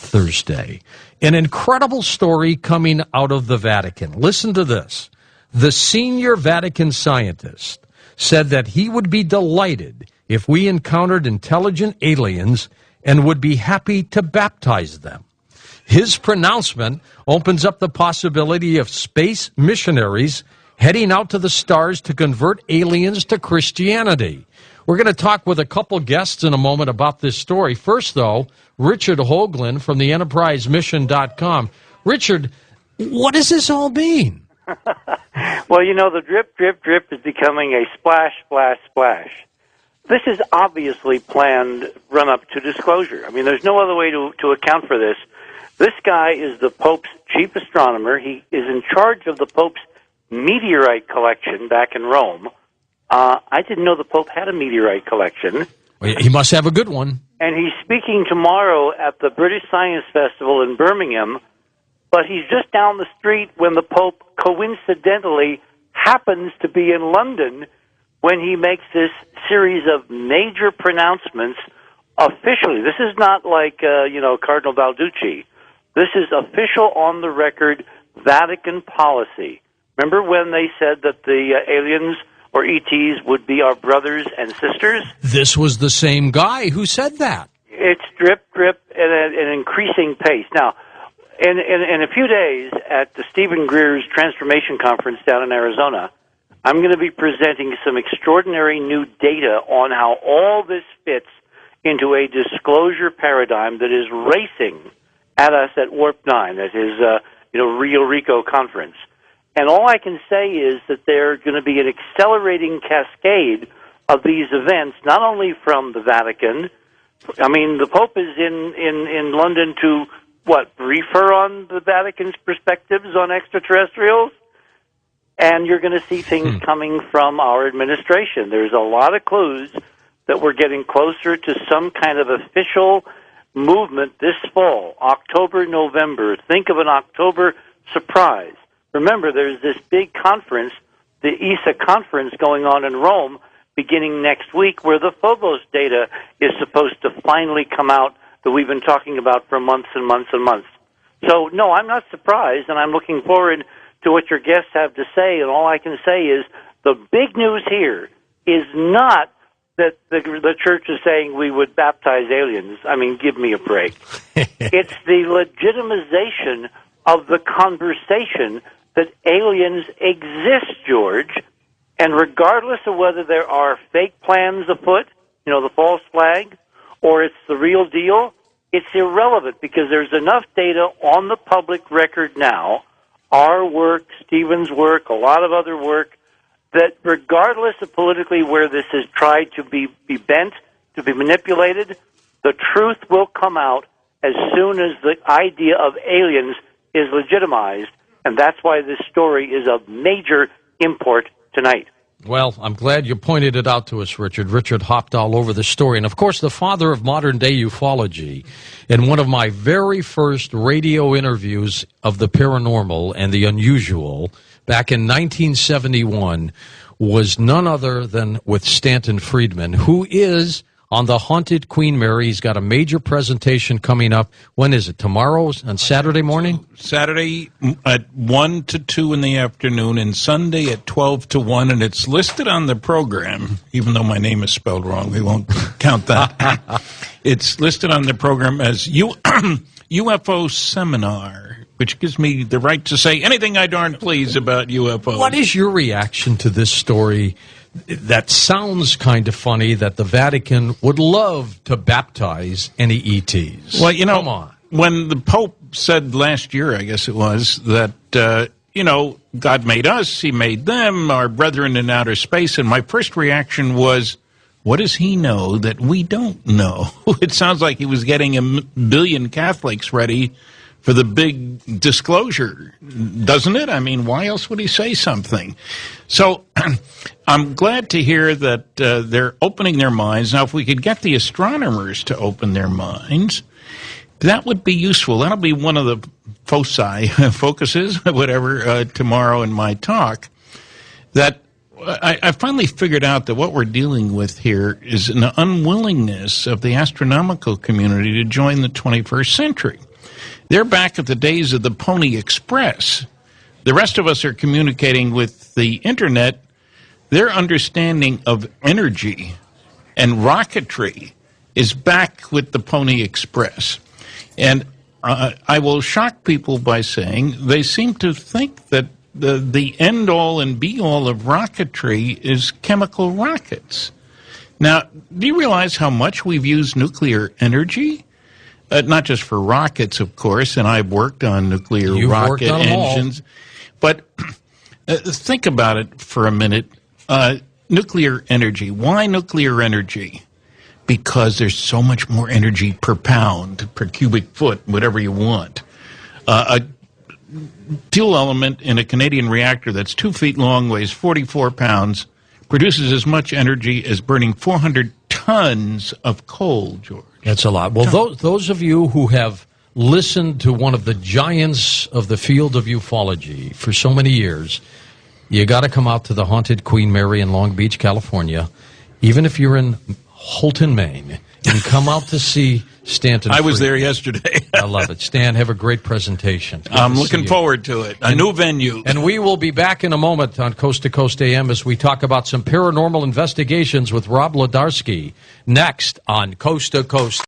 Thursday. An incredible story coming out of the Vatican. Listen to this. The senior Vatican scientist said that he would be delighted if we encountered intelligent aliens and would be happy to baptize them. His pronouncement opens up the possibility of space missionaries heading out to the stars to convert aliens to Christianity. We're going to talk with a couple guests in a moment about this story. First, though, Richard Hoagland from the EnterpriseMission.com. Richard, what does this all mean? Well, you know, the drip, drip, drip is becoming a splash, splash, splash. This is obviously planned run-up to disclosure. I mean, there's no other way to account for this. This guy is the Pope's chief astronomer. He is in charge of the Pope's meteorite collection back in Rome. I didn't know the Pope had a meteorite collection. Well, he must have a good one. And he's speaking tomorrow at the British Science Festival in Birmingham, but he's just down the street when the Pope coincidentally happens to be in London when he makes this series of major pronouncements officially. This is not like, Cardinal Balducci. This is official on-the-record Vatican policy. Remember when they said that the aliens or ETs would be our brothers and sisters? This was the same guy who said that. It's drip, drip at an increasing pace. Now, in a few days at the Stephen Greer's Transformation Conference down in Arizona, I'm going to be presenting some extraordinary new data on how all this fits into a disclosure paradigm that is racing at us at Warp 9, at his Rio Rico conference. And all I can say is that there's going to be an accelerating cascade of these events, not only from the Vatican. I mean, the Pope is in London to, brief her on the Vatican's perspectives on extraterrestrials? And you're going to see things coming from our administration. There's a lot of clues that we're getting closer to some kind of official movement this fall, October, November. Think of an October surprise. Remember, there's this big conference, the ESA conference going on in Rome beginning next week, where the Phobos data is supposed to finally come out that we've been talking about for months and months and months. So, no, I'm not surprised, and I'm looking forward to what your guests have to say, and all I can say is the big news here is not that the church is saying we would baptize aliens. I mean, give me a break. It's the legitimization of the conversation that aliens exist, George, and regardless of whether there are fake plans afoot, the false flag, or it's the real deal, it's irrelevant because there's enough data on the public record now, our work, Stephen's work, a lot of other work, that regardless of politically where this is tried to be bent, to be manipulated, the truth will come out as soon as the idea of aliens is legitimized, and that's why this story is of major import tonight. Well, I'm glad you pointed it out to us, Richard. Richard hopped all over the story. And, of course, the father of modern-day ufology. In one of my very first radio interviews of the paranormal and the unusual back in 1971 was none other than with Stanton Friedman, who is on the haunted Queen Mary. He's got a major presentation coming up. When is it? Tomorrow? On Saturday morning? Saturday at 1 to 2 in the afternoon, and Sunday at 12 to 1, and it's listed on the program, even though my name is spelled wrong. We won't count that. It's listed on the program as UFO Seminar, which gives me the right to say anything I darn please about UFOs. What is your reaction to this story? That sounds kind of funny that the Vatican would love to baptize any ETs. Well, come on. When the Pope said last year, I guess it was, that, God made us, he made them, our brethren in outer space, and my first reaction was, what does he know that we don't know? It sounds like he was getting a billion Catholics ready for the big disclosure, doesn't it? I mean, why else would he say something? So I'm glad to hear that they're opening their minds. Now, if we could get the astronomers to open their minds, that would be useful. That'll be one of the focuses, whatever, tomorrow in my talk, that I finally figured out that what we're dealing with here is an unwillingness of the astronomical community to join the 21st century. They're back at the days of the Pony Express. The rest of us are communicating with the Internet. Their understanding of energy and rocketry is back with the Pony Express. And I will shock people by saying they seem to think that the end-all and be-all of rocketry is chemical rockets. Now, do you realize how much we've used nuclear energy? Not just for rockets, of course, and I've worked on nuclear rocket engines. But think about it for a minute. Nuclear energy. Why nuclear energy? Because there's so much more energy per pound, per cubic foot, whatever you want. A fuel element in a Canadian reactor that's 2 feet long, weighs 44 pounds, produces as much energy as burning 400 tons of coal, George. That's a lot. Well, those of you who have listened to one of the giants of the field of ufology for so many years, you got to come out to the haunted Queen Mary in Long Beach, California, even if you're in Holton, Maine, and come out to see Stanton. I was there yesterday. I love it. Stan, have a great presentation. I'm looking forward to it. A new venue. And we will be back in a moment on Coast to Coast AM as we talk about some paranormal investigations with Rob Ledarski next on Coast to Coast